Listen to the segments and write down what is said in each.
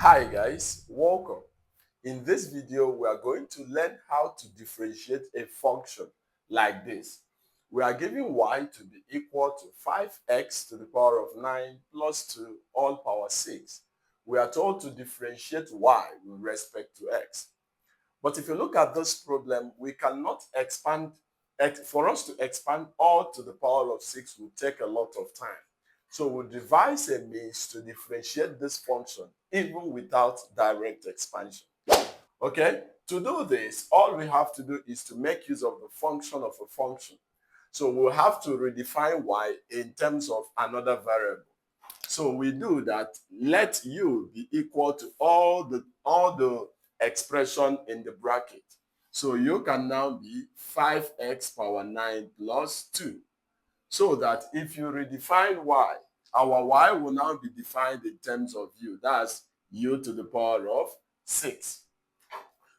Hi guys, welcome. In this video, we are going to learn how to differentiate a function like this. We are giving y to be equal to 5x to the power of 9 plus 2 all power 6. We are told to differentiate y with respect to x. But if you look at this problem, we cannot expand. For us to expand all to the power of 6 will take a lot of time. So we'll devise a means to differentiate this function even without direct expansion. Okay? To do this, all we have to do is to make use of the function of a function. So we'll have to redefine y in terms of another variable. So we do that. Let u be equal to all the expression in the bracket. So u can now be 5x power 9 plus 2. So that if you redefine y, our y will now be defined in terms of u. That's u to the power of 6.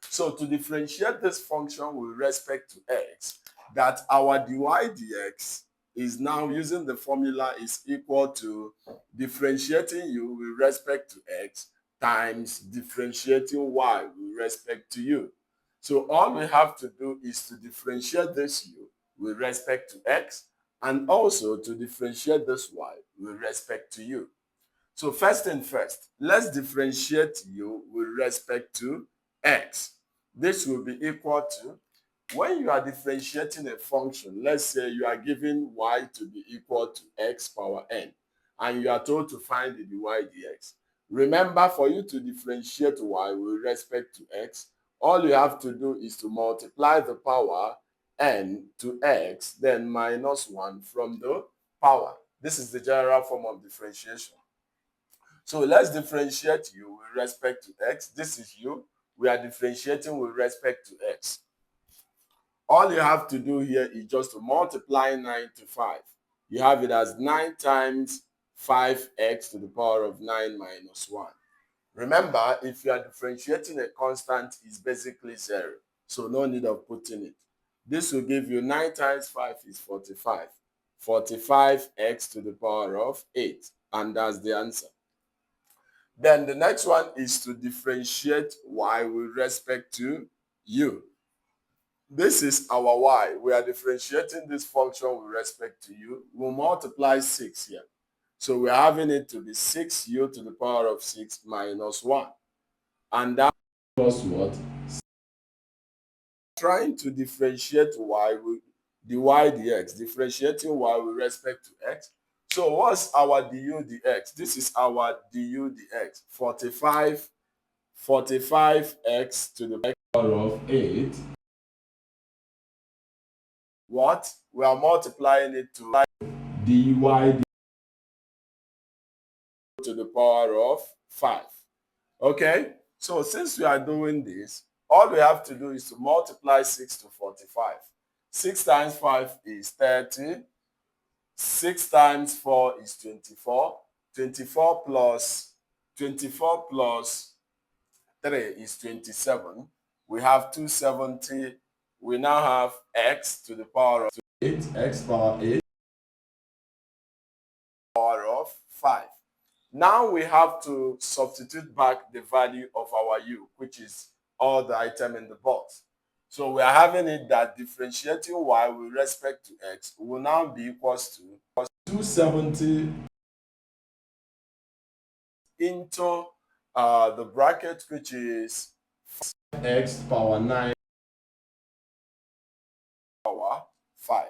So to differentiate this function with respect to x, that our dy dx is now using the formula is equal to differentiating u with respect to x times differentiating y with respect to u. So all we have to do is to differentiate this u with respect to x and also to differentiate this y with respect to u. So first thing first, let's differentiate u with respect to x. This will be equal to, when you are differentiating a function, let's say you are given y to be equal to x power n, and you are told to find the dy dx. Remember, for you to differentiate y with respect to x, all you have to do is to multiply the power n to x, then minus 1 from the power. This is the general form of differentiation. So let's differentiate u with respect to x. This is u. We are differentiating with respect to x. All you have to do here is just to multiply 9 to 5. You have it as 9 times 5x to the power of 9 minus 1. Remember, if you are differentiating a constant, it's basically 0. So no need of putting it. This will give you 9 times 5 is 45. 45x to the power of 8. And that's the answer. Then the next one is to differentiate y with respect to u. This is our y. We are differentiating this function with respect to u. We'll multiply 6 here. So we're having it to be 6u to the power of 6 minus 1. And that was what? Trying to differentiate y with dy dx, differentiating y with respect to x. So what's our du dx? This is our du dx. 45x to the power of 8. What? We are multiplying it to dy to the power of 5. Okay? So since we are doing this, all we have to do is to multiply 6 to 45. 6 times 5 is 30. 6 times 4 is 24. 24 plus 3 is 27. We have 270. We now have x to the power of 8, x power 8, power of 5. Now we have to substitute back the value of our u, which is all the item in the box. So we are having it that differentiating y with respect to x will now be equals to 270 into the bracket, which is x power 9 power 5.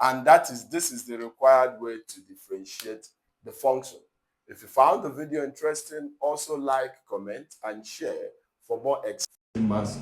And this is the required way to differentiate the function. If you found the video interesting, also like, comment, and share for more experiments.